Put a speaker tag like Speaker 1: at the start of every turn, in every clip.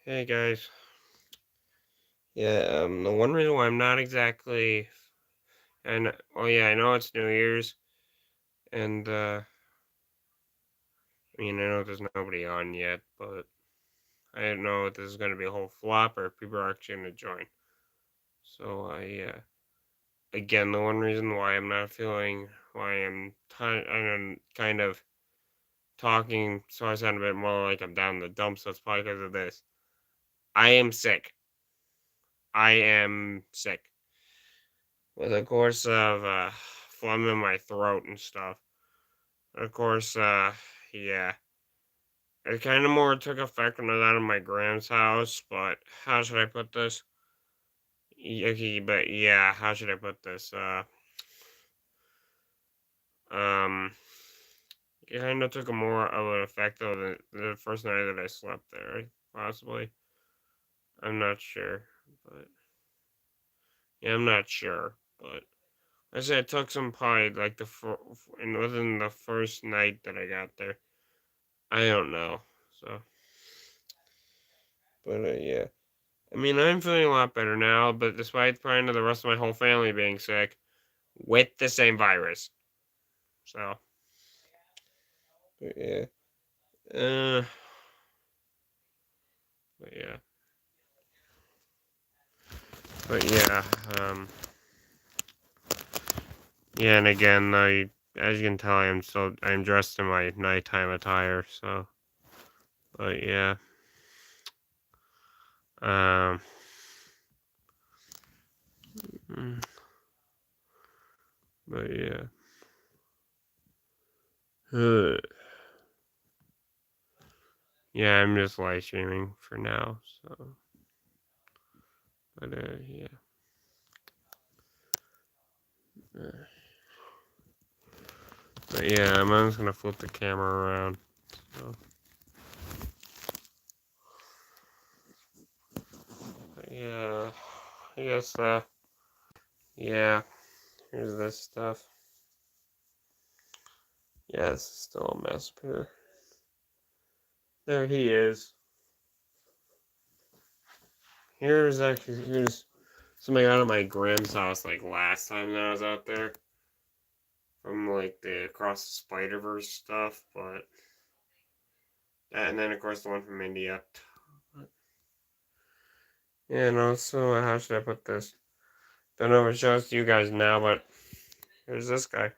Speaker 1: Hey guys. Yeah, the one reason why I'm not exactly and well yeah, I know it's New Year's and I know there's nobody on yet, but I don't know if this is gonna be a whole flop or if people are actually gonna join. So again, the one reason why I'm not feeling why I'm kind of talking so I sound a bit more like I'm down in the dumps, so it's probably because of this. I am sick. I am sick. With a course of phlegm in my throat and stuff. Of course, yeah, it kind of more took effect when I was out of my grand's house. But how should I put this? Okay, but yeah, how should I put this? Um, it kind of took a more of an effect of the first night that I slept there. Possibly, I'm not sure, but yeah, I'm not sure. But I said it took some probably like and within the first night that I got there. I don't know. So, but yeah. I'm feeling a lot better now, but despite probably the rest of my whole family being sick with the same virus. So, but yeah. Uh, but yeah. But yeah. Yeah, and again, as you can tell, I'm dressed in my nighttime attire. So, but yeah. Um. mm, But yeah. Yeah, I'm just live streaming for now. So, but yeah. Uh, But yeah, I'm just gonna flip the camera around. So. Yeah, I guess, yeah, here's this stuff. Yeah, this is still a mess, but there he is. Here's something out of my grand's house, like, last time that I was out there. From, like, the Across the Spider-Verse stuff, but that, and then, of course, the one from India. Yeah, no, so how should I put this? Don't know if it shows to you guys now, but here's this guy.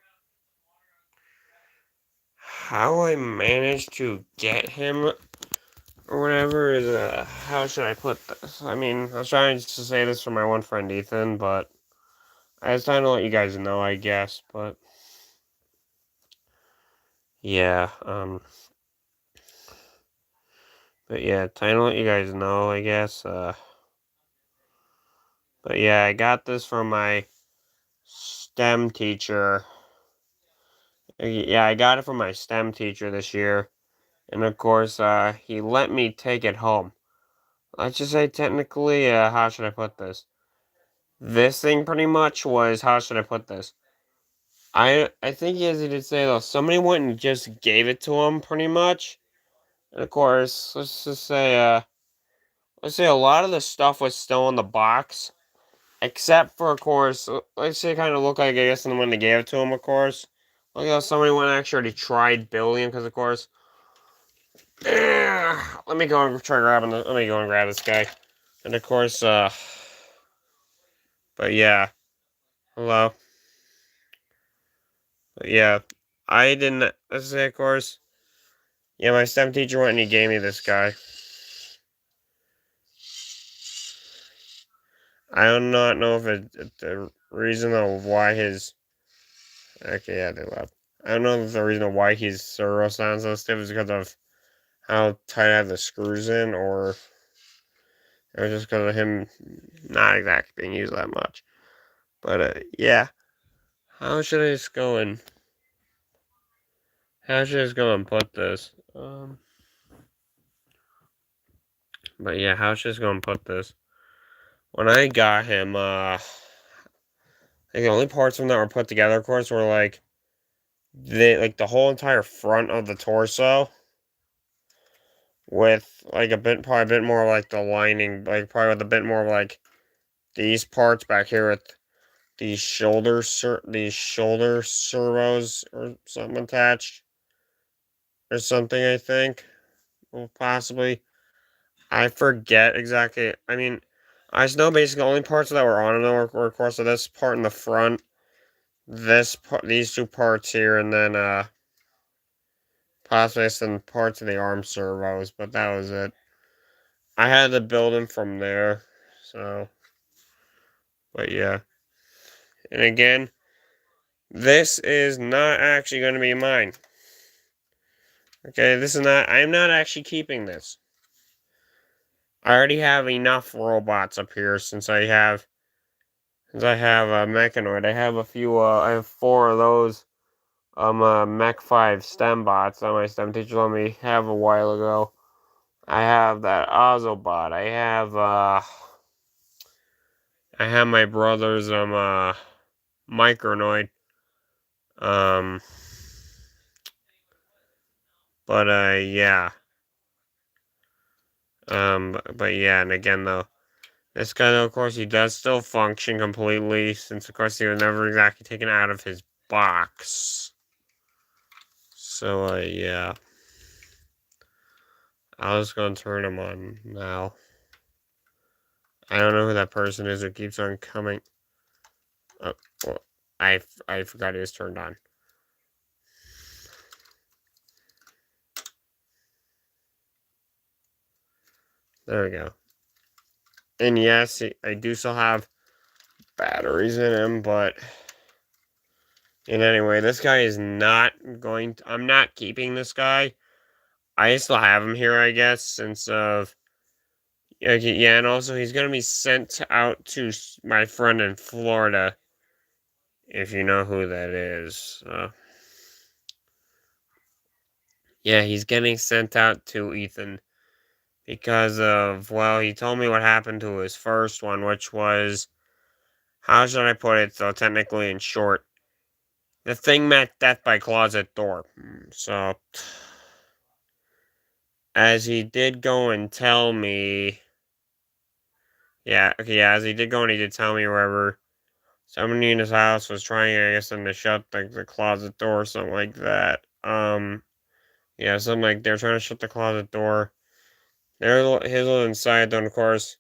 Speaker 1: How I managed to get him or whatever is how should I put this? I was trying to say this for my one friend Ethan, but I was trying to let you guys know, I guess. But yeah, but yeah, trying to let you guys know, I guess. But yeah, I got this from my STEM teacher. Yeah, I got it from my STEM teacher this year, and of course, he let me take it home. Let's just say technically, how should I put this? This thing pretty much was, how should I put this? I think he has to say though, somebody went and just gave it to him pretty much. And of course, let's say a lot of the stuff was still in the box. Except for of course, let's say it kinda looked like I guess when they gave it to him, of course. Like how somebody went and actually tried building because of course. Let me go and try grabbing let me go and grab this guy. And of course, but yeah. Hello. But yeah. I didn't let's say of course. Yeah, my STEM teacher went and he gave me this guy. I do not know if the reason of why his. Okay, yeah, they left. I don't know if the reason of why his servo sounds so stiff is because of how tight I have the screws in, or just because of him not exactly being used that much. But yeah, how should I just go and how should I just go and put this? But yeah, how should I just go and put this? When I got him, like the only parts of him that were put together, of course, were like the whole entire front of the torso with like probably a bit more like the lining, like probably with a bit more like these parts back here with these these shoulder servos or something attached or something. I think, well, possibly. I forget exactly. I mean, I just know basically the only parts that were on them were of course, so this part in the front, this part, these two parts here, and then possibly some parts of the arm servos, but that was it. I had to build them from there, so, but yeah. And again, this is not actually going to be mine. Okay, this is not, I'm not actually keeping this. I already have enough robots up here since I have a Mechanoid. I have a few, I have 4 of those, Mech 5 STEM bots that my STEM teacher let me have a while ago. I have that Ozobot. I have my brother's, Micronoid. Um, but, yeah. But yeah, and again, though, this guy, though, of course, he does still function completely, since, of course, he was never exactly taken out of his box. So, yeah. I was gonna turn him on now. I don't know who that person is who keeps on coming. Oh, well, I forgot he was turned on. There we go. And yes, I do still have batteries in him, but... And anyway, this guy is not going to... I'm not keeping this guy. I still have him here, I guess, since of... Yeah, and also he's going to be sent out to my friend in Florida, if you know who that is. Yeah, he's getting sent out to Ethan because of, well, he told me what happened to his first one, which was, how should I put it, so technically in short, the thing met death by closet door. So, as he did go and tell me, yeah, okay, yeah, as he did go and he did tell me wherever somebody in his house was trying, I guess, to shut the closet door or something like that. Yeah, something like they're trying to shut the closet door. His was inside, then, of course.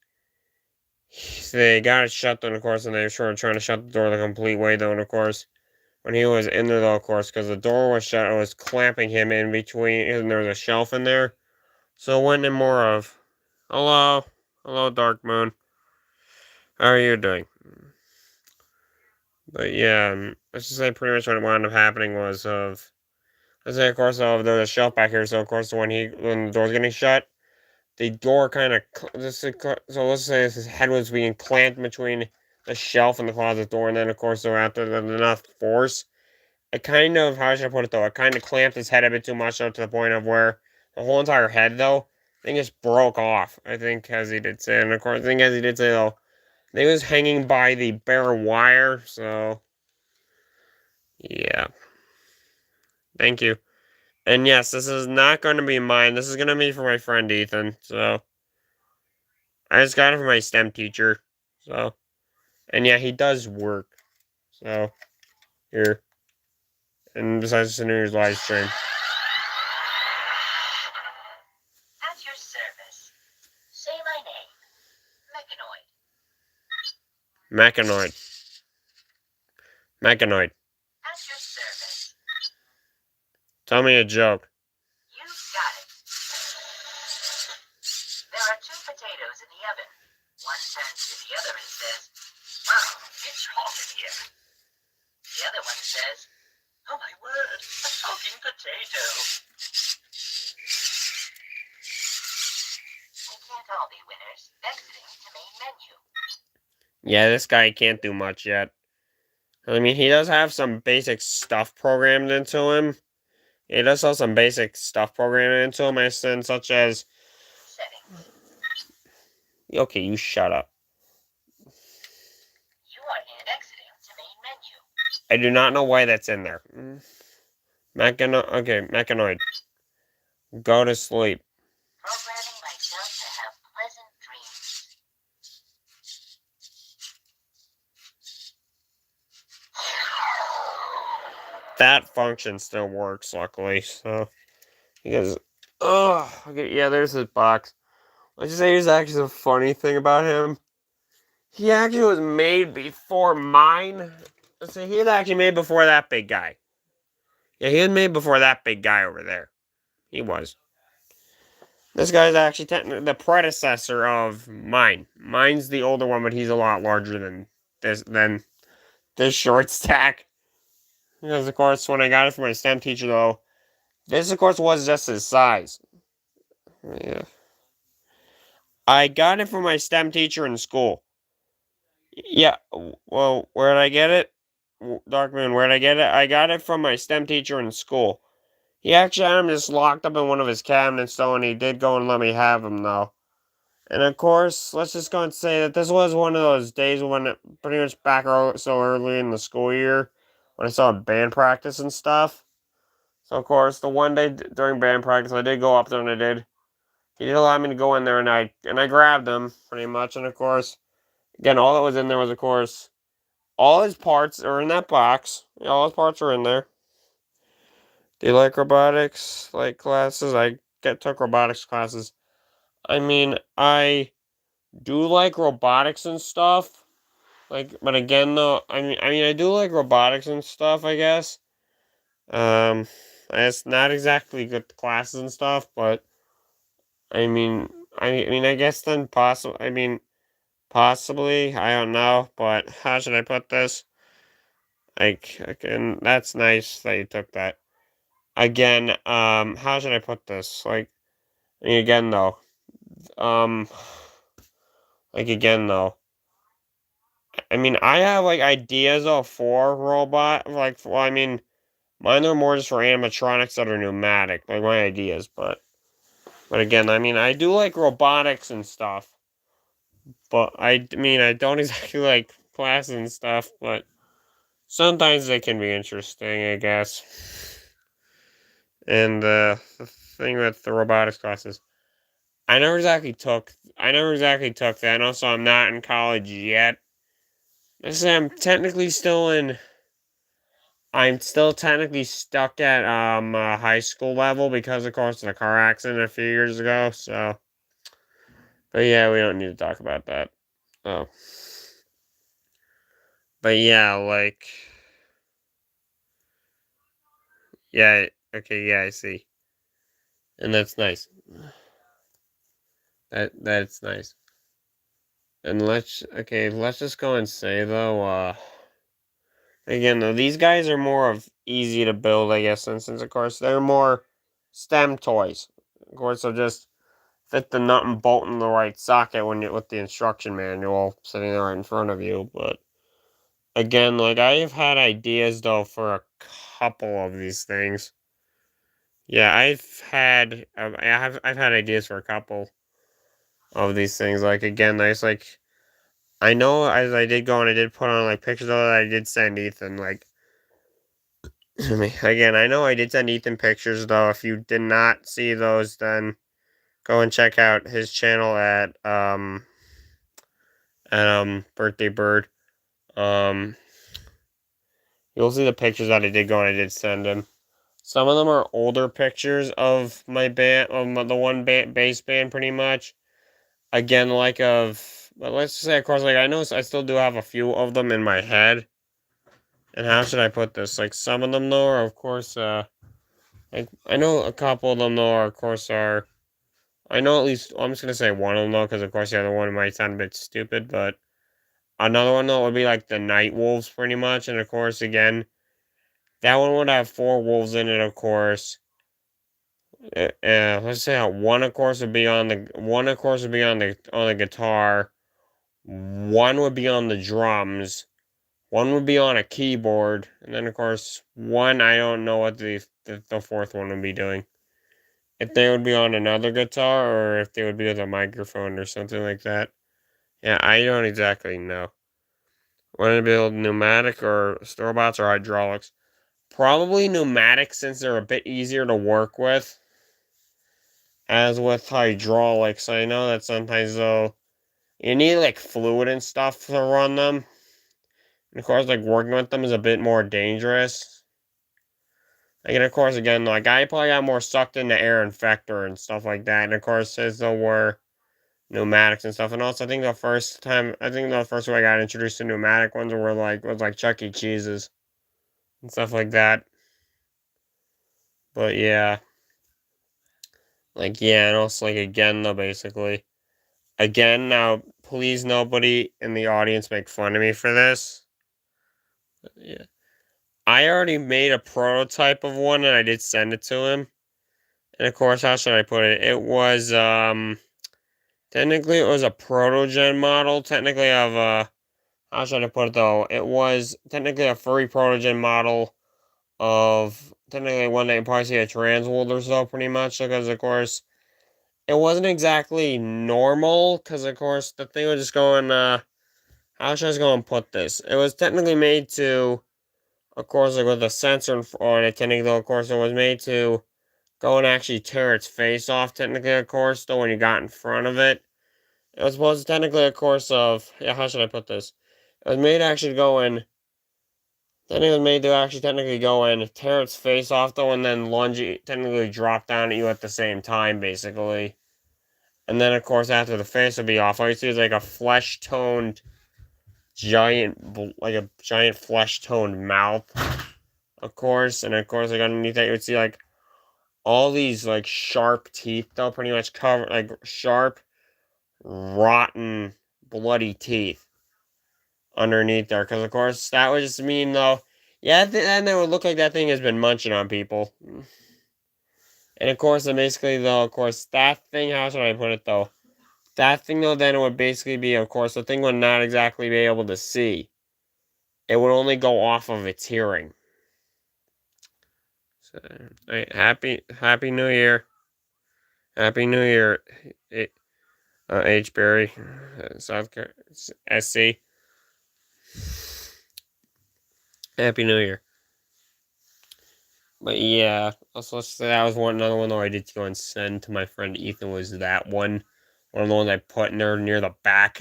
Speaker 1: They got it shut, then, of course, and they were sort of trying to shut the door the complete way, though, and, of course, when he was in there, though, of course, because the door was shut, it was clamping him in between, and there was a shelf in there. So it went in more of, hello, hello, Dark Moon. How are you doing? But yeah, let's just say pretty much what wound up happening was let's say, of course, there was a shelf back here, so, of course, when the door's getting shut, the door kind of, so let's say his head was being clamped between the shelf and the closet door, and then, of course, so after enough force, it kind of, how should I put it, though, it kind of clamped his head a bit too much, though, to the point of where the whole entire head, though, I think just broke off, I think, as he did say, and of course, I think as he did say, though, they was hanging by the bare wire, so, yeah, thank you. And yes, this is not going to be mine, this is going to be for my friend Ethan, so, I just got it from my STEM teacher, so, and yeah, he does work, so, here, and besides the news live stream.
Speaker 2: At your service. Say my name. Mechanoid.
Speaker 1: Mechanoid.
Speaker 2: At your service.
Speaker 1: Tell me a joke.
Speaker 2: You've got it. There are 2 potatoes in the oven. One turns to the other and says, "Wow, it's hot in here." The other one says, "Oh my word, a talking potato." We can't all be winners. Exiting to main menu.
Speaker 1: Yeah, this guy can't do much yet. I mean, he does have some basic stuff programmed into him. He does have some basic stuff programmed into him, such as...
Speaker 2: Settings.
Speaker 1: Okay, you shut up.
Speaker 2: You are in exiting to main menu.
Speaker 1: I do not know why that's in there. Okay, Mechanoid. Go to sleep.
Speaker 2: Programming myself to have pleasant dreams.
Speaker 1: That function still works, luckily. So, because, oh, okay, yeah, there's his box. Let's just say here's actually a funny thing about him. He actually was made before mine. Let's say he was actually made before that big guy. Yeah, he was made before that big guy over there. He was. This guy's actually technically the predecessor of mine. Mine's the older one, but he's a lot larger than this short stack. Because of course, when I got it from my STEM teacher, though, this of course was just his size. Yeah, I got it from my STEM teacher in school. Yeah, well, where did I get it? Darkman, where did I get it? I got it from my STEM teacher in school. He actually had him just locked up in one of his cabinets, though, and he did go and let me have him, though. And of course, let's just go and say that this was one of those days when pretty much back so early in the school year when I saw band practice and stuff. So of course, the one day during band practice, I did go up there and I did. He did allow me to go in there and I grabbed him pretty much. And of course, again, all that was in there was of course all his parts are in that box. Yeah, all his parts are in there. Do you like robotics like classes? I took robotics classes. I mean, I do like robotics and stuff. Like, but again, though, I mean, I do like robotics and stuff. I guess. Um, it's not exactly good classes and stuff, but I mean, I guess then possible. I mean, possibly. I don't know, but how should I put this? Like, again, that's nice that you took that. Again, how should I put this? Like, I mean, again, though, um, like again, though. I mean, I have like ideas of for robot, like, well, I mean, mine are more just for animatronics that are pneumatic, like my ideas, but again, I mean, I do like robotics and stuff, but I mean, I don't exactly like classes and stuff, but sometimes they can be interesting, I guess. And the thing with the robotics classes, I never exactly took that, and also I'm not in college yet. I say I'm still technically stuck at high school level because of course of the car accident a few years ago. So, but yeah, we don't need to talk about that. Oh, but yeah, like yeah, okay, yeah, I see, and that's nice. That's nice. And let's just go and say though, again though, these guys are more of easy to build, I guess, since of course they're more STEM toys. Of course, they'll just fit the nut and bolt in the right socket when you with the instruction manual sitting there right in front of you. But again, like I've had ideas though for a couple of these things. Yeah, I've had ideas for a couple of these things. Like again, I know as I did go and I did put on like pictures of it, I did send Ethan like. Again, I know I did send Ethan pictures though. If you did not see those, then go and check out his channel at Birthday Bird. Um, you'll see the pictures that I did go and I did send him. Some of them are older pictures of my band, the one bass band, pretty much. Again, but let's just say, of course, like I know I still do have a few of them in my head. And how should I put this? Like some of them though are, of course, like I know a couple of them though are, of course, are. I know at least I'm just gonna say one of them though, because of course the other one might sound a bit stupid, but another one though would be like the Night Wolves, pretty much, and of course, again, that one would have four wolves in it, of course. Let's say one, of course, would be on the guitar. One would be on the drums. One would be on a keyboard, and then of course one I don't know what the fourth one would be doing. If they would be on another guitar, or if they would be with a microphone or something like that. Yeah, I don't exactly know. Want to build pneumatic or robots or hydraulics? Probably pneumatic since they're a bit easier to work with. as with hydraulics, I know that sometimes though you need like fluid and stuff to run them. And of course, like working with them is a bit more dangerous. And of course, again, like I probably got more sucked into air infector and stuff like that. And of course, as there were pneumatics and stuff. And also, I think the first time I got introduced to pneumatic ones was like Chuck E. Cheese's and stuff like that. But yeah, like yeah, and also like again though, basically, again now, please nobody in the audience make fun of me for this. But yeah, I already made a prototype of one and I did send it to him. And of course, how should I put it? It was technically it was a protogen model, technically of how should I put it though? It was technically a furry protogen model of technically one that you probably see at Trans World or so, pretty much. Because of course, it wasn't exactly normal. Because of course, the thing was just going. How should I go and put this? It was technically made to, of course, like with a sensor on it. Technically, of course, it was made to go and actually tear its face off. Technically, of course, though, when you got in front of it, it was supposed to technically, of course, of yeah. How should I put this? It was made to actually go and then it was made to actually technically go and tear its face off though, and then technically drop down at you at the same time, basically. And then of course after the face would be off, all you see is like a flesh toned like a giant flesh toned mouth, of course. And of course, like underneath that, you would see like all these like sharp teeth though, pretty much covered like sharp, rotten, bloody teeth underneath there, because of course that would just mean though, yeah, then it would look like that thing has been munching on people. And of course, then basically though, of course, that thing, how should I put it though? That thing though, then it would basically be, of course, the thing would not exactly be able to see. It would only go off of its hearing. So, right, Happy New Year, Happy New Year, H Berry, South Carolina, SC. Happy New Year. But yeah, also that was another one though I did go and send to my friend Ethan was that one of the ones I put in there near the back.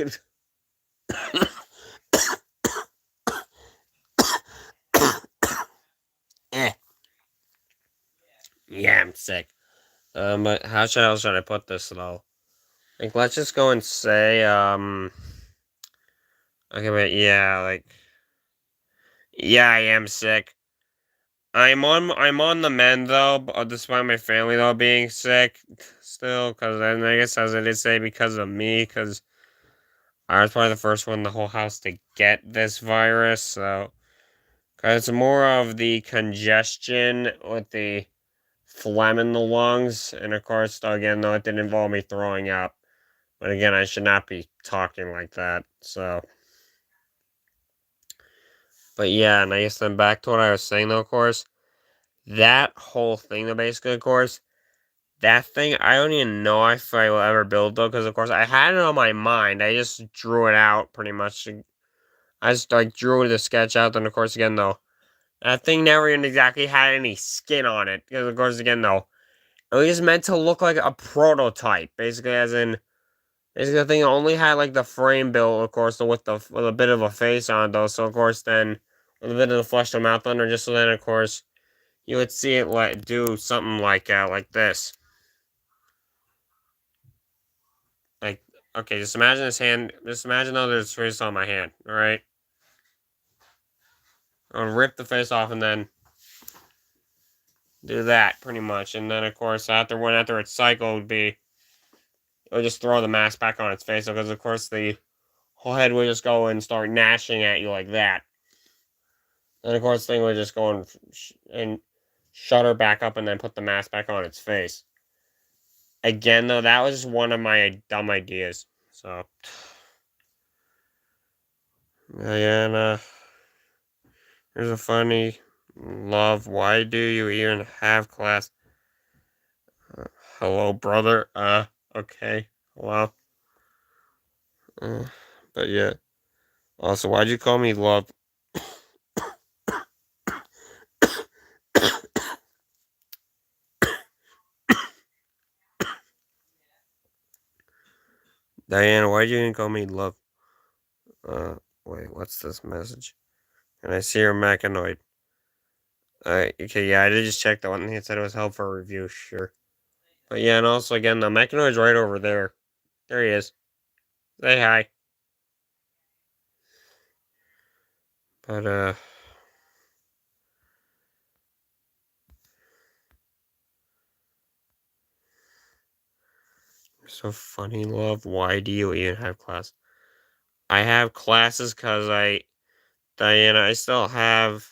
Speaker 1: Eh, yeah, I'm sick. But how should I put this though? Like, let's just go and say, okay, but yeah, like, yeah, I am sick. I'm on the mend though, despite my family though being sick still, because then I guess as I did say, because of me, because I was probably the first one in the whole house to get this virus, so, because it's more of the congestion with the phlegm in the lungs, and of course, though, again, though, it didn't involve me throwing up. But again, I should not be talking like that, so. But yeah, and I guess then back to what I was saying, though, of course. That whole thing, though, basically, of course. That thing, I don't even know if I will ever build, though, because, of course, I had it on my mind. I just drew it out, pretty much. I just, like, drew the sketch out, then, of course, again, though. That thing never even exactly had any skin on it, because, of course, again, though. It was just meant to look like a prototype, basically, as in. Basically, the thing only had like the frame built, of course, with a bit of a face on it, though. So of course, then with a bit of the flesh to mouth under, just so then of course you would see it like do something like this. Like okay, just imagine this hand. Just imagine though there's face on my hand. All right, I'll rip the face off and then do that pretty much, and then of course after its cycle would be, it would just throw the mask back on its face because of course the whole head would just go and start gnashing at you like that. And of course, the thing would just go and shut her back up and then put the mask back on its face. Again, though, that was one of my dumb ideas. So, yeah, and here's a funny love. Why do you even have class? Hello, brother. Okay. Hello. Uh, but yeah. Also, why'd you call me love? Diana, why'd you even call me love? Wait, what's this message? And I see her mechanoid. Okay, yeah, I did just check that one. It said it was held for review, sure. But yeah, and also again, the mechanoid's right over there. There he is. Say hi. But so funny, love. Why do you even have class? I have classes because Diana, I still have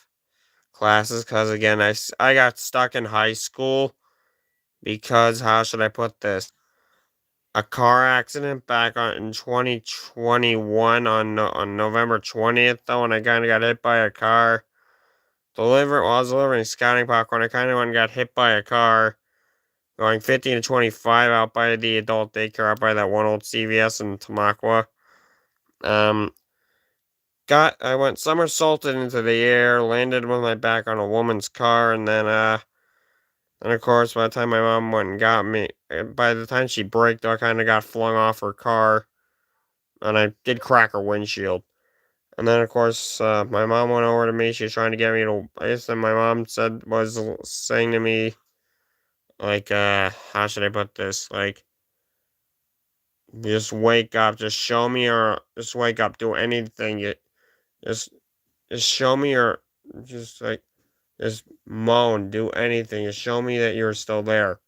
Speaker 1: classes because again, I got stuck in high school because how should I put this? A car accident back in 2021 on November 20th though, and I kind of got hit by a car. While I was delivering scouting popcorn, I kind of went and got hit by a car going 15 to 25 out by the adult daycare out by that one old CVS in Tamaqua. Um, I went somersaulted into the air, landed with my back on a woman's car, and of course, by the time my mom went and got me, by the time she braked, I kind of got flung off her car, and I did crack her windshield. And then, of course, my mom went over to me. She was trying to get me to, I guess, and my mom was saying to me, like, how should I put this? Like, just wake up, just show me, or just wake up, do anything. Just, just show me, or just like, just moan, do anything. Just show me that you're still there.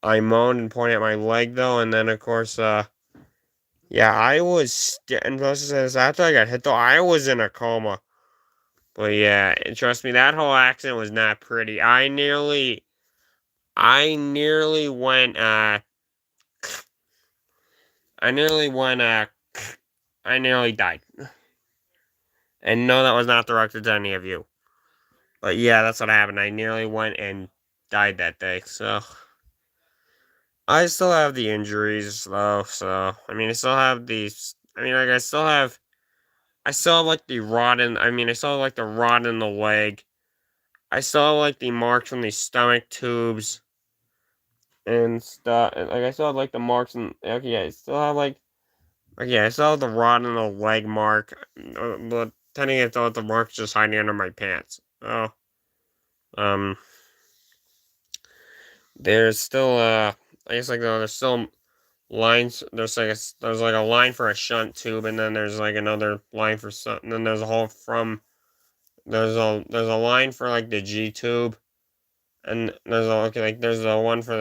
Speaker 1: I moaned and pointed at my leg though, and then of course, yeah, and plus after I got hit though, I was in a coma. But yeah, and trust me, that whole accident was not pretty. I nearly went, I nearly went, I nearly died. And no, that was not directed to any of you. But yeah, that's what happened. I nearly went and died that day. So I still have the injuries though. So I mean, I still have these. I mean, like I still have like the rod in. I mean, I still have like the rod in the leg. I still have like the marks from the stomach tubes and stuff. Like I still have like the marks and okay, yeah, I still have like okay, I still have the rod in the leg mark. But technically, I still have the marks just hiding under my pants. Oh, um, there's still I guess like there's still lines. There's like a line for a shunt tube, and then there's like another line for something. And then there's a hole from there's a line for like the G tube, and there's a one for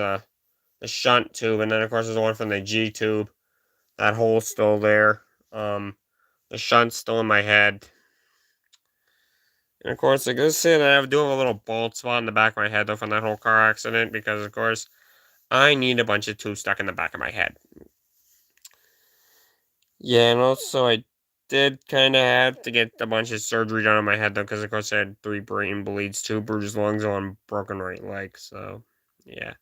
Speaker 1: the shunt tube, and then of course there's a one from the G tube. That hole's still there. Um, the shunt's still in my head, and of course I gotta say that I do have a little bald spot in the back of my head though from that whole car accident because of course I need a bunch of tubes stuck in the back of my head. Yeah, and also I did kind of have to get a bunch of surgery done on my head though, because of course I had 3 brain bleeds, 2 bruised lungs, and 1 broken right leg. So, yeah.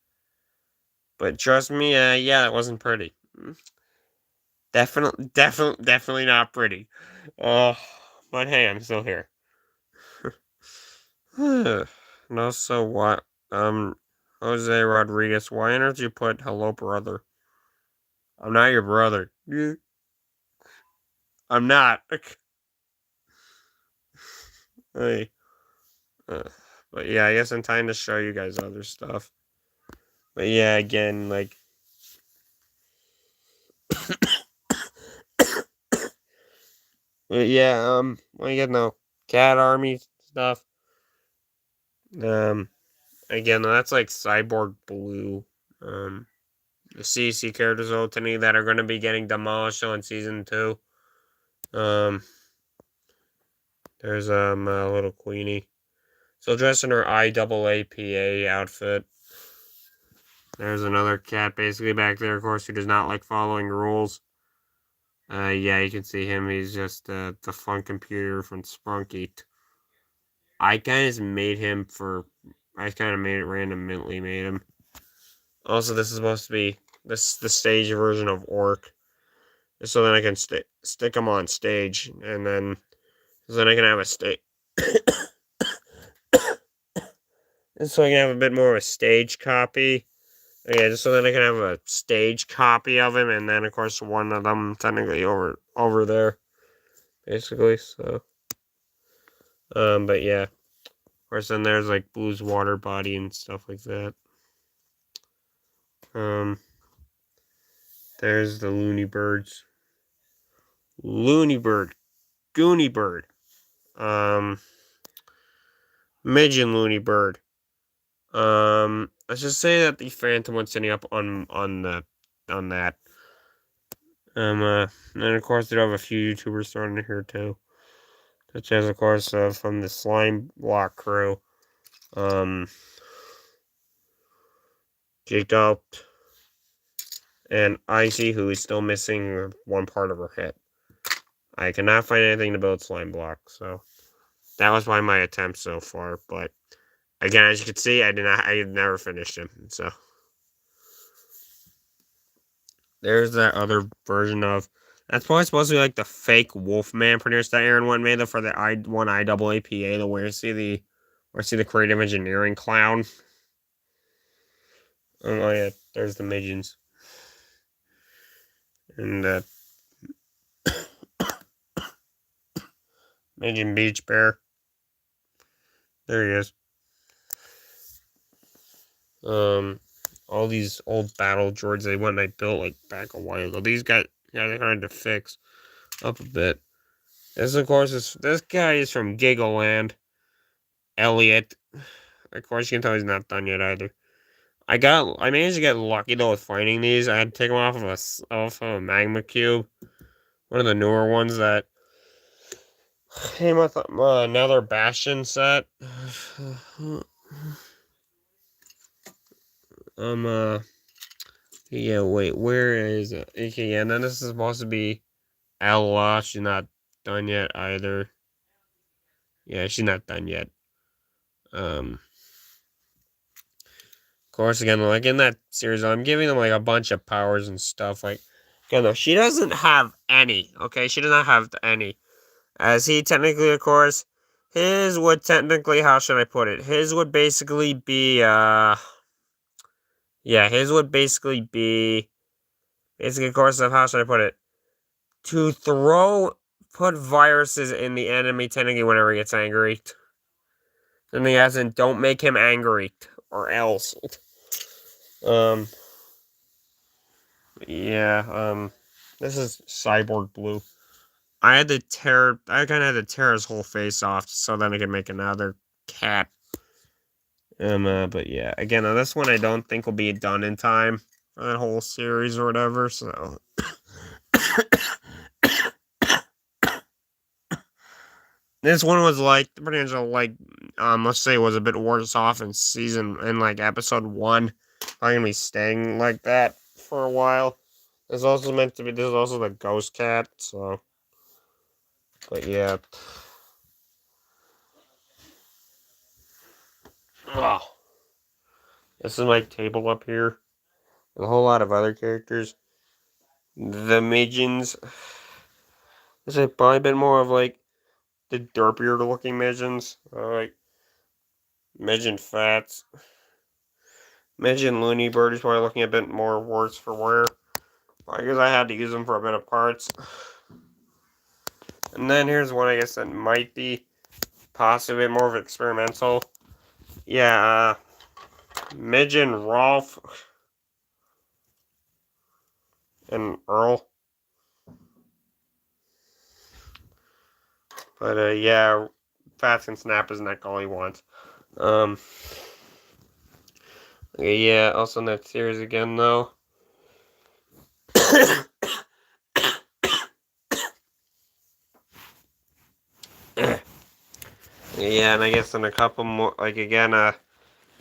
Speaker 1: But trust me, yeah, that wasn't pretty. Definitely not pretty. Uh, but hey, I'm still here. And also, what? Jose Rodriguez, why don't you put hello, brother? I'm not your brother. I'm not. Hey. Uh, but yeah, I guess I'm trying to show you guys other stuff. But yeah, again, like, but yeah, well, you know, cat army stuff. Um, again, that's like Cyborg Blue. The CC characters ultimately that are going to be getting demolished on season 2. Um, there's a little Queenie, still dressed in her IAAPA outfit. There's another cat basically back there, of course, who does not like following rules. Yeah, you can see him. He's just the fun computer from Sprunky. I kind of made him for. I kind of made it randomly. Made him. Also, this is supposed to be the stage version of Orc, so then I can stick him on stage, and then I can have a stage, and so I can have a bit more of a stage copy, Yeah, just so that I can have a stage copy of him, and then of course one of them technically over there, basically. So, but yeah, of course then there's like Blue's water body and stuff like that. Um, there's the Looney Birds, Looney Bird, Goonie Bird, um, Midgeon Looney Bird. Let's just say that the Phantom was sitting up on that. And of course they have a few YouTubers thrown in here too, such as of course from the Slime Block crew, um, Jacob and Icy, who is still missing one part of her head. I cannot find anything to build Slime Block, so that was by my attempt so far. But again, as you can see, I had never finished him. So there's that other version of. That's probably supposed to be like the fake Wolfman produced that Aaron one made for the one IAAPA, the where see the creative engineering clown. Oh yeah, there's the midgeons. And midgeon beach bear. There he is. All these old battle droids they went and I built like back a while ago. These guys, yeah, they're hard to fix up a bit. This, of course, this guy is from Giggleland. Elliot. Of course, you can tell he's not done yet either. I managed to get lucky though with finding these. I had to take them off of a magma cube, one of the newer ones that came with another Bastion set. Yeah, wait, where is it? Okay, yeah, and then this is supposed to be Ella. She's not done yet either. Yeah, she's not done yet. Of course, again, like in that series, I'm giving them like a bunch of powers and stuff. Like, again, though, she doesn't have any. Okay, she does not have any. As he technically, of course, his would technically, how should I put it? His would basically be, yeah, his would basically be, basically, of course, of how should I put it? To put viruses in the enemy technically whenever he gets angry. And the as in, don't make him angry, or else. Um, yeah, this is Cyborg Blue. I kind of had to tear his whole face off so then I could make another cat. But yeah, again, this one I don't think will be done in time for that whole series or whatever, so. This one was like, pretty much like, let's say it was a bit worse off in like episode 1. I'm gonna be staying like that for a while. This is also the ghost cat, so. But yeah. Oh. This is my table up here. With a whole lot of other characters. The midgeons. This is probably a bit more of like the derpier looking midgeons. Like midgeon fats. Midgeon looney bird is probably looking a bit more worse for wear. I guess I had to use them for a bit of parts. And then here's one I guess that might be possibly a bit more of experimental. Yeah, Midgeon Rolf and Earl. But yeah, Fats can snap his neck all he wants. Um, yeah, also in that series again though. Yeah, and I guess in a couple more, like again, this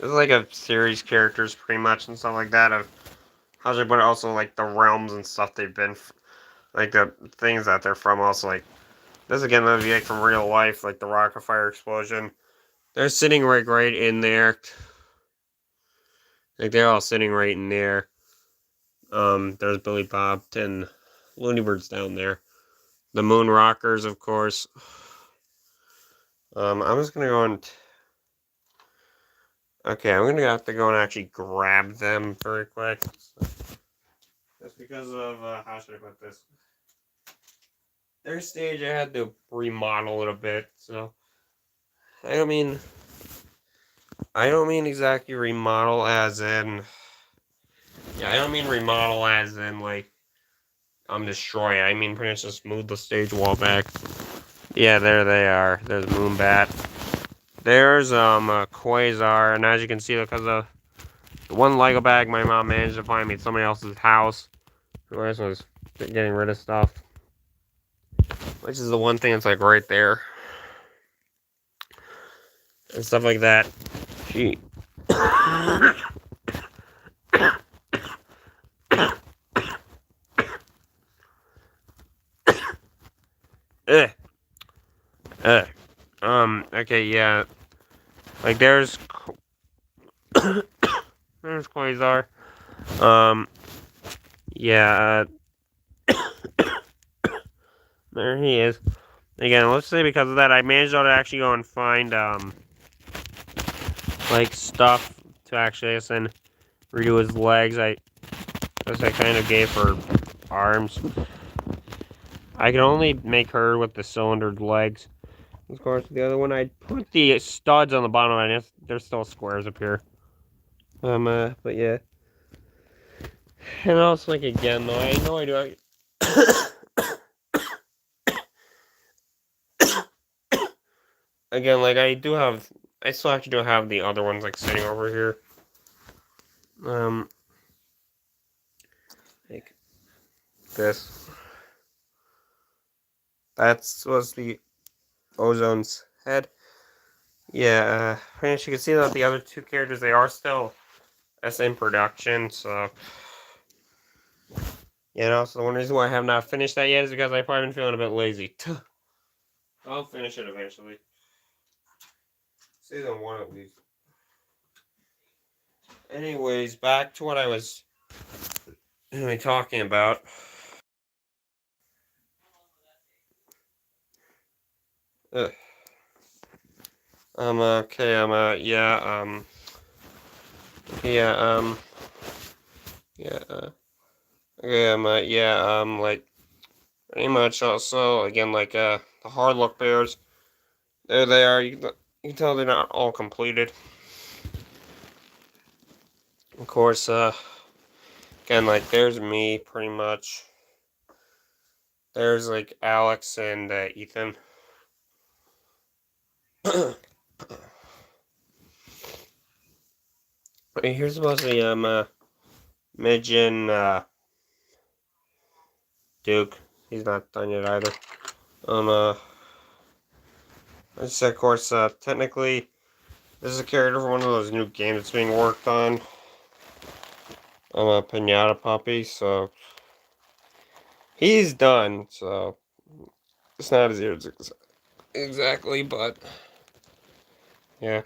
Speaker 1: is like a series characters pretty much and stuff like that of how should I put it, also like the realms and stuff they've been, like the things that they're from. Also like this again would be like from real life, like the rocket fire explosion. They're sitting right in there. Like they're all sitting right in there. There's Billy Bob and Looney Birds down there. The Moon Rockers, of course. I'm just gonna go and Okay, I'm gonna have to go and actually grab them very quick. Just because of, how should I put this? Their stage, I had to remodel it a bit, so. I don't mean. I don't mean exactly remodel as in. Yeah, I don't mean remodel as in, like, I'm destroying. I mean pretty much just move the stage wall back. Yeah, there they are. There's Moonbat. There's a Quasar, and as you can see, because of the one Lego bag my mom managed to find me at somebody else's house, who else was getting rid of stuff, which is the one thing that's like right there and stuff like that. She. Ugh. Ugh. Okay, yeah. Like there's Quasar. Um, yeah. There he is. Again, let's say because of that, I managed to actually go and find like stuff to actually, I guess, and redo his legs. I kind of gave her arms. I can only make her with the cylindered legs. Of course, the other one, I put the studs on the bottom, and there's still squares up here. But yeah. And also, like, again, though, I know I do. Again, like, I still actually do have the other ones, like, sitting over here. Like this. That's supposed to be Ozone's head. Yeah, pretty much you can see that the other two characters, they are still in production, so. Yeah, and also the one reason why I have not finished that yet is because I've probably been feeling a bit lazy. I'll finish it eventually. Season 1 at least. Anyways, back to what I was talking about. Ugh. Okay, yeah, yeah, yeah, okay, yeah, like, pretty much also, again, like, the hard look bears, there they are, you can tell they're not all completed. Of course, again, like, there's me, pretty much. There's, like, Alex and, Ethan. Here's supposedly, Midge and, Duke. He's not done yet either. This, of course, technically, this is a character for one of those new games that's being worked on. I'm a Pinata Puppy, so he's done, so it's not as easy exactly, but yeah.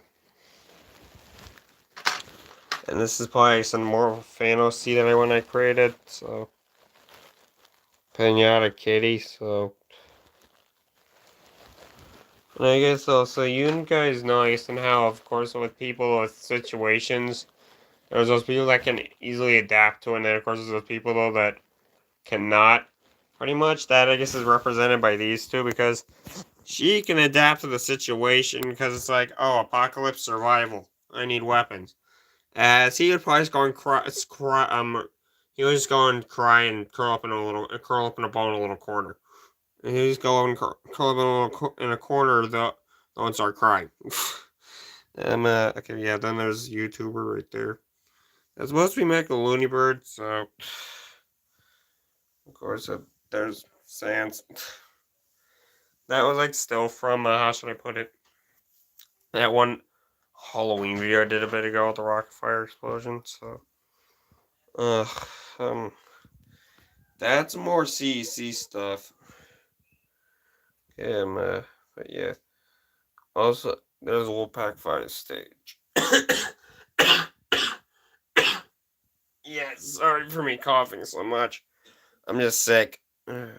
Speaker 1: And this is probably some more fantasy than everyone I created, so Pinata Kitty, so. And I guess also, you guys know, I guess, and how, of course, with people with situations, there's those people that can easily adapt to it, and then, of course, there's those people, though, that cannot. Pretty much that, I guess, is represented by these two, because she can adapt to the situation, because it's like, oh, apocalypse survival. I need weapons. As he would probably just go and he would just go and cry and curl up in a ball in a little corner. And he just go and curl up in a corner, the one start crying. Okay, yeah, then there's YouTuber right there. That's supposed to be Michael Looney Bird, so of course there's Sans. That was like still from how should I put it? That one Halloween video I did a bit ago with the rocket fire explosion. So, um, that's more CEC stuff. Yeah, but yeah. Also, there's a Wolfpack fighting stage. Yeah, sorry for me coughing so much. I'm just sick. But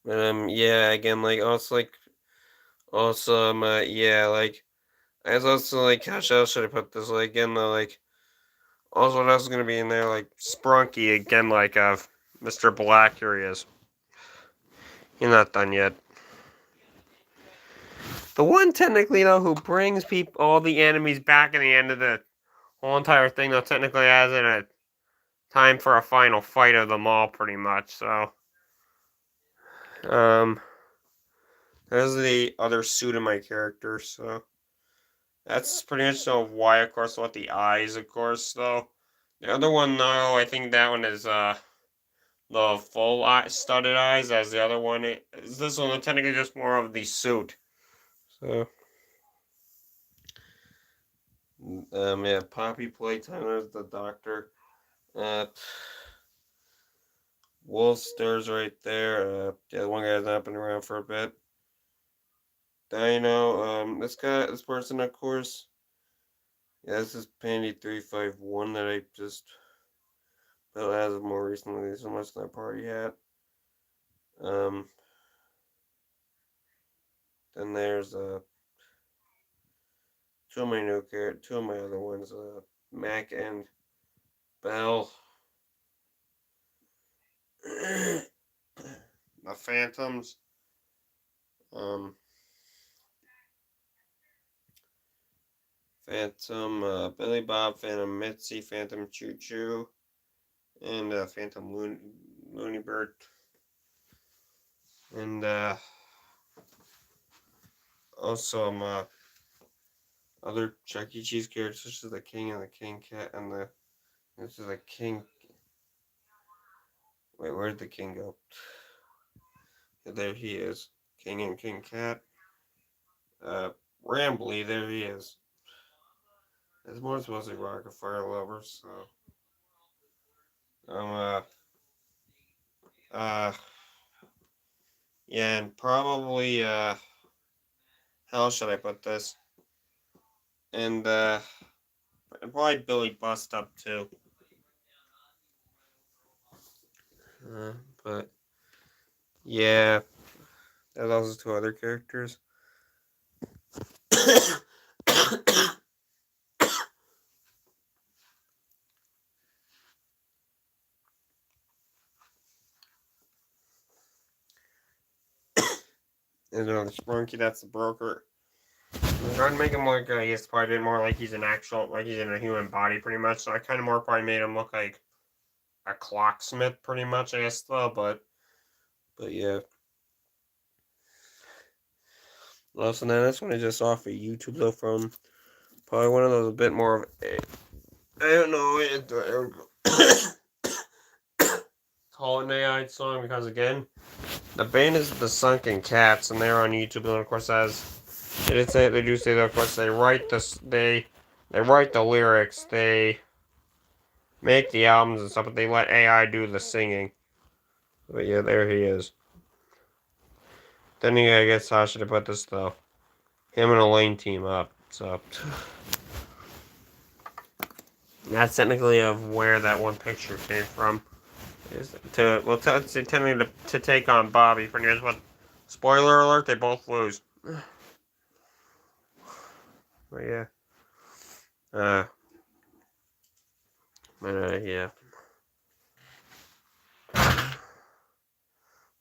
Speaker 1: yeah, again, like also yeah, like As also like, gosh, how should I put this? Like again, like also what else is gonna be in there? Like Sprunky again, like Mr. Black. Here he is. He's not done yet. The one technically though who brings people all the enemies back in the end of the whole entire thing though technically has in a time for a final fight of them all pretty much. So there's the other suit of my character. So that's pretty much why of course with the eyes of course though. The other one though I think that one is the full eye studded eyes as the other one is this one technically just more of the suit. So yeah, Poppy Playtime is the doctor. Uh, Wolster's right there. The other one guy's not been around for a bit. Dino, this person, of course. Yeah, this is Pandy 351 that I just built as of more recently. So much in that party hat. Um, then there's two of my other ones, Mac and Bell. The Phantoms. Um, Phantom, Billy Bob, Phantom Mitzi, Phantom Choo Choo, and Phantom Looney Bird. And also other Chuck E. Cheese characters, such as the King and the King Cat, and this is a King. Wait, where'd the King go? Yeah, there he is, King and King Cat. Rambly, there he is. It's more supposed to be Rocket Fire Lovers, so um yeah, and probably how should I put this? And probably Billy Bust Up too. But yeah, there's also two other characters. And the Sprunky, that's the broker. I'm trying to make him look, he's probably a bit more like he's an actual, like he's in a human body pretty much. So I kind of more probably made him look like a clocksmith pretty much, I guess, though. But yeah. Also, then this one is just off of YouTube, though, from probably one of those a bit more of a, I don't know, call it an AI song because, again, the band is the Sunken Cats, and they're on YouTube, and of course, they do say that, of course, they write they write the lyrics, they make the albums and stuff, but they let AI do the singing. But yeah, there he is. Then I guess how should I put this though? Him and Elaine team up. So that's technically of where that one picture came from. Is to take on Bobby for news. But spoiler alert, they both lose. But yeah. Uh. But yeah.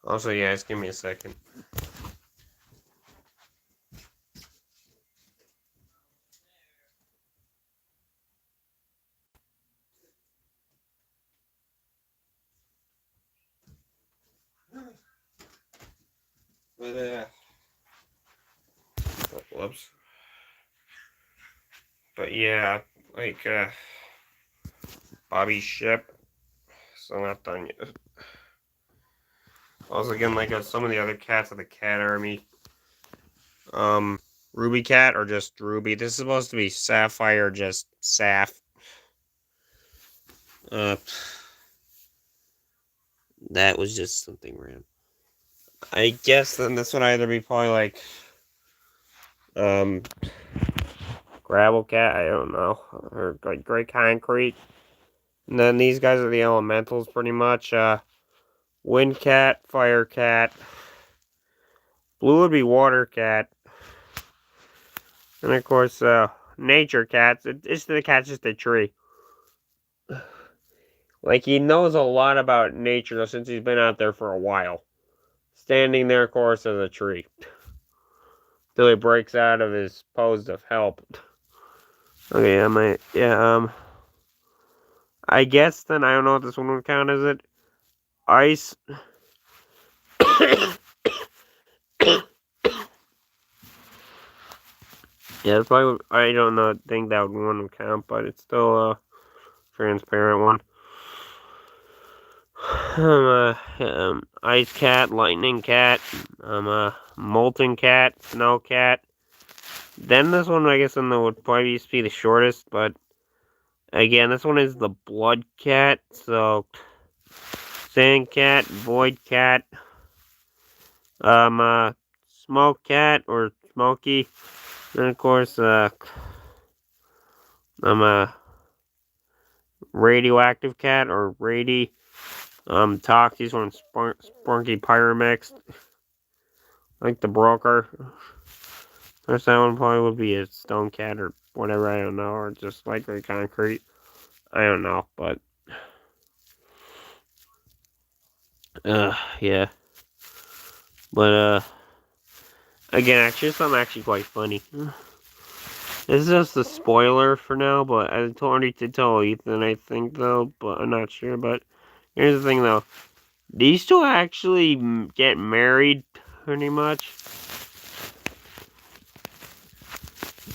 Speaker 1: Also, yeah, just give me a second. But whoops. But yeah, like Bobby's ship. Still not done yet. Also, again, like some of the other cats of the cat army. Ruby Cat or just Ruby. This is supposed to be Sapphire, just Saf. Uh, that was just something random. I guess then this would either be probably like, Gravel Cat, I don't know, or like Gray Concrete. And then these guys are the elementals pretty much. Wind Cat, Fire Cat. Blue would be Water Cat. And of course, nature cats. It's the cat's just a tree. Like he knows a lot about nature since he's been out there for a while. Standing there, of course, as a tree. Till he breaks out of his pose of help. Okay, I guess then I don't know what this one would count as it. Ice. Yeah, it's probably. I don't know. Think that one would count, but it's still a transparent one. Ice cat, lightning cat, molten cat, snow cat. Then this one, I guess, would probably used to be the shortest, but again, this one is the blood cat. So, sand cat, void cat, smoke cat or smoky, and of course, radioactive cat or Tox. These ones Spunky Pyramix, like the broker. First that one probably would be a stone cat or whatever, I don't know, or just likely concrete. I don't know, but yeah. But again, actually something actually quite funny. This is just a spoiler for now, but I already did tell Ethan, I think, though, but I'm not sure. But here's the thing, though. These two actually get married, pretty much.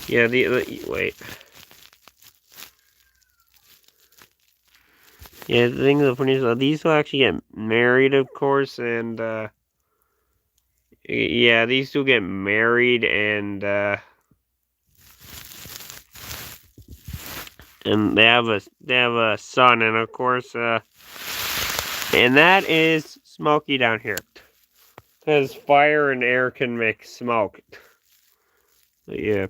Speaker 1: Yeah, wait. Yeah, the thing is, these two actually get married, of course, and, yeah, these two get married, and they have a son, and of course, and that is Smokey down here. Because fire and air can make smoke. But yeah.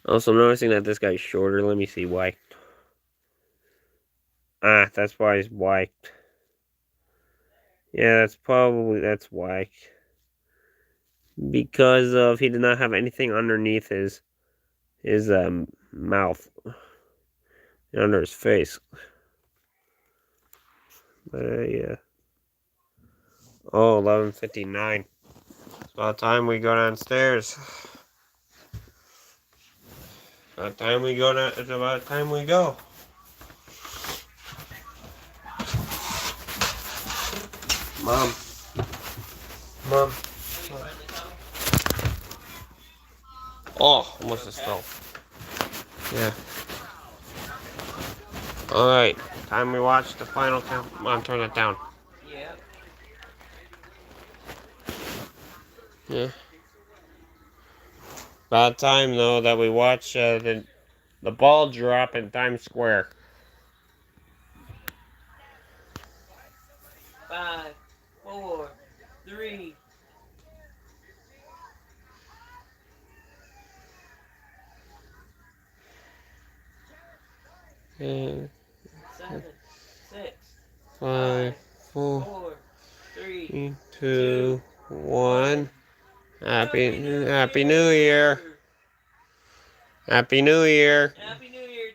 Speaker 1: Also noticing that this guy's shorter. Let me see why. That's why he's white. Yeah, that's why. Because of he did not have anything underneath his mouth. Under his face. Yeah. Oh, 11:59. It's about time we go downstairs. It's about time we go. Mom. Mom. Oh, almost a stove. Yeah. Alright. Time we watch the final count. Come on, turn it down.
Speaker 2: Yeah.
Speaker 1: Yeah. About time, though, that we watch the ball drop in Times Square.
Speaker 2: 5, 4, 3.
Speaker 1: Yeah.
Speaker 2: 7, 6,
Speaker 1: 5, 4,
Speaker 2: 4, 3,
Speaker 1: 3,
Speaker 2: 2,
Speaker 1: 2, 1. Happy New Year.
Speaker 2: Happy New Year,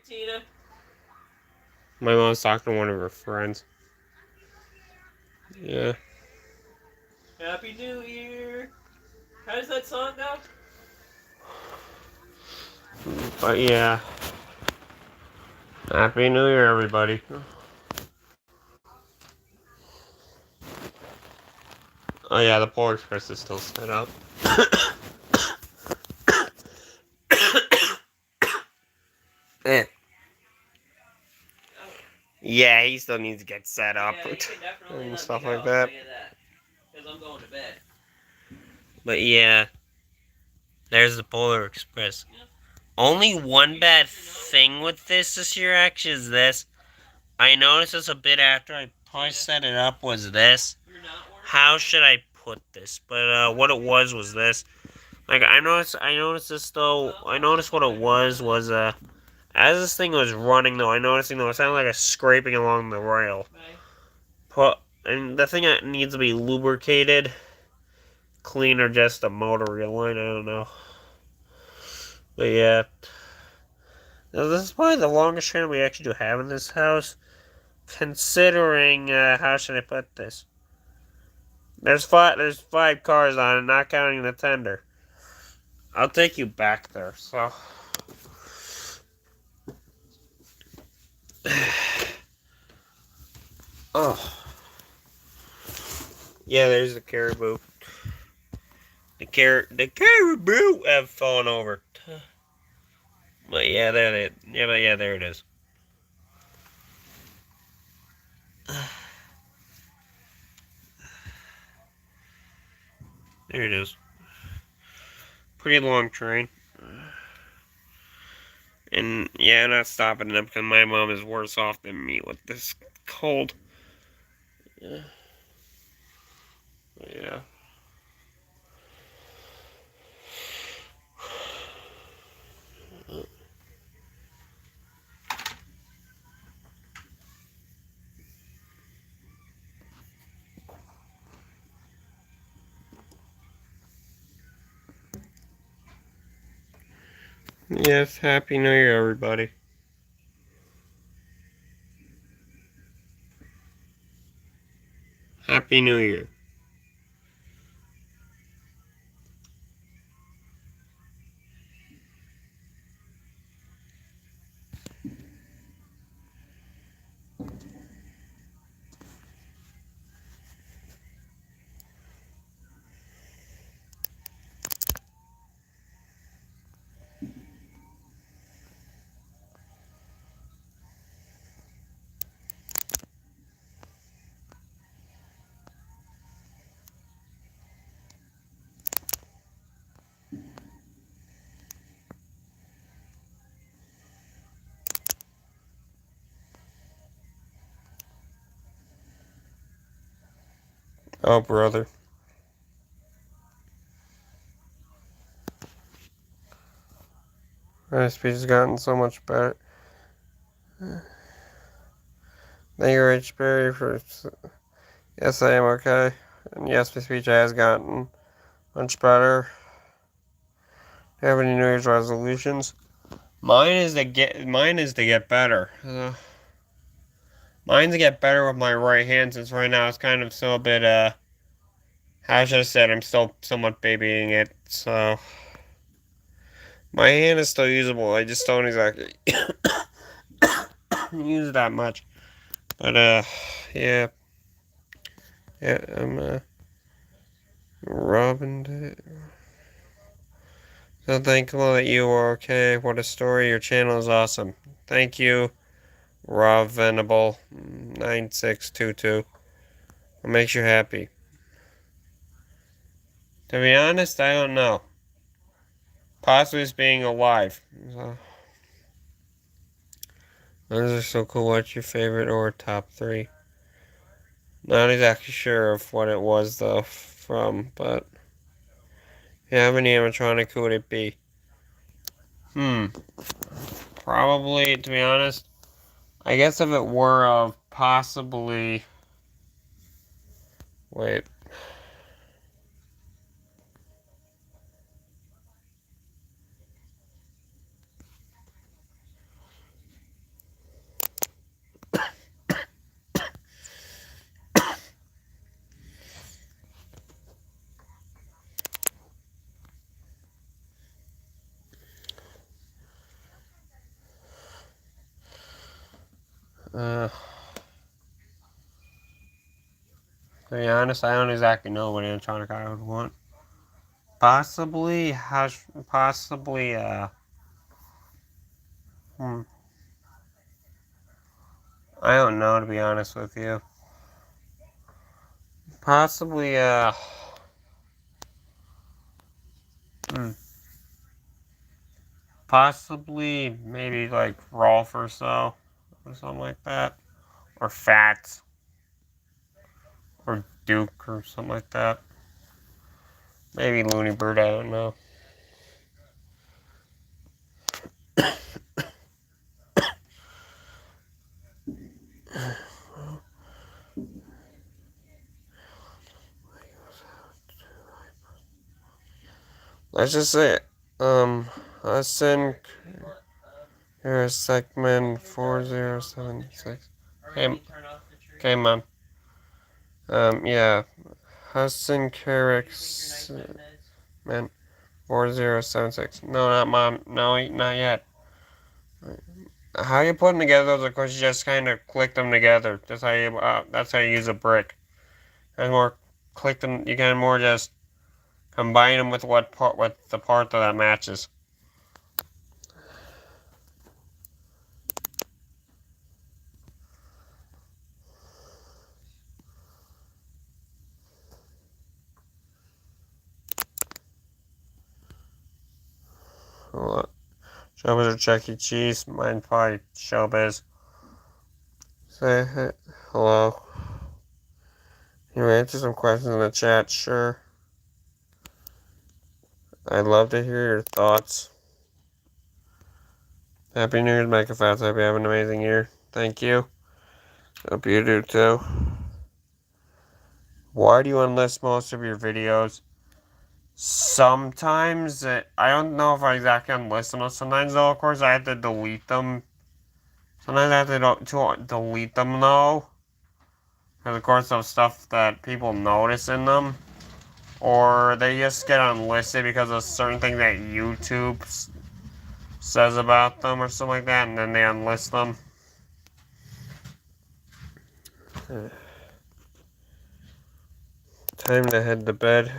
Speaker 2: Tina.
Speaker 1: My mom's talking to one of her friends. Yeah.
Speaker 2: Happy New Year. How does that song go?
Speaker 1: But yeah. Happy New Year, everybody. Oh yeah, the Polar Express is still set up. Eh. Yeah, he still needs to get set up and stuff like that.
Speaker 2: Because I'm going to bed.
Speaker 1: But yeah, there's the Polar Express. Only one bad thing with this year actually is this. I noticed this a bit after I probably set it up was this. How should I put this? But what it was this. Like I noticed this though. I noticed what it was as this thing was running though. I noticed it sounded like a scraping along the rail. And the thing that needs to be lubricated clean or just a motor reline. I don't know. But yeah. Now, this is probably the longest train we actually do have in this house. Considering, how should I put this? There's five cars on it, not counting the tender. I'll take you back there, so. Oh. Yeah, there's the caribou. The caribou have fallen over. But yeah, there it. Yeah, but yeah, there it is. There it is. Pretty long train. And yeah, not stopping them because my mom is worse off than me with this cold. Yeah. Yeah. Yes, Happy New Year, everybody. Happy New Year. Oh, brother. My speech has gotten so much better. Thank you, Rich Berry, for. Yes, I am okay. And yes, my speech has gotten much better. Do you have any New Year's resolutions? Mine is to get better. Mine's to get better with my right hand since right now it's kind of still a bit how should I say it? I'm still somewhat babying it, so my hand is still usable. I just don't exactly use it that much. But yeah, yeah, I'm rubbing it. So thankful that you are okay. What a story! Your channel is awesome. Thank you, Rob Venable 9622. What makes you happy? To be honest, I don't know. Possibly just being alive. So, those are so cool. What's your favorite or top three? Not exactly sure of what it was though from, but if you have any animatronic, who would it be? Hmm. Probably, to be honest, I guess if it were of possibly. Wait. Uh, to be honest, I don't exactly know what animatronic I would want. Possibly, possibly, hmm. I don't know, to be honest with you. Possibly, hmm. Possibly, maybe like Rolf or so, or something like that. Or Fats, or Duke, or something like that. Maybe Looney Bird, I don't know. let's just say, Hudson here segment 4076. Hey, okay, Mom. Yeah, Hudson Carrick man 4076. No, not Mom. No, not yet. How you put them together? Of course, you just kind of click them together. That's how you use a brick. And more click them. You can more just combine them with with the part that matches. Showbiz or Chuck E. Cheese? Mine probably Showbiz. Say hello. Can you answer some questions in the chat? Sure. I'd love to hear your thoughts. Happy New Year's, Micah Fats. Hope you have an amazing year. Thank you. Hope you do too. Why do you unlist most of your videos? Sometimes, I don't know if I exactly unlist them. Sometimes, though, of course, I have to delete them. Sometimes I have to delete them, though. Because, of course, of stuff that people notice in them. Or they just get unlisted because of certain things that YouTube says about them or something like that, and then they unlist them. Time to head to bed.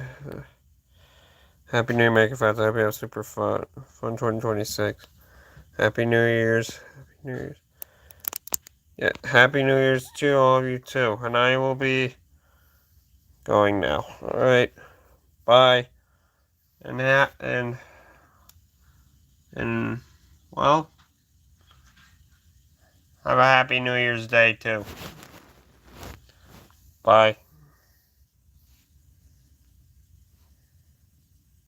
Speaker 1: Happy New Year, Maker Fats. I hope you have super fun 2026. Happy New Year's. Happy New Year's. Yeah, Happy New Year's to all of you too. And I will be going now. Alright. Bye. And well, have a happy New Year's Day too. Bye.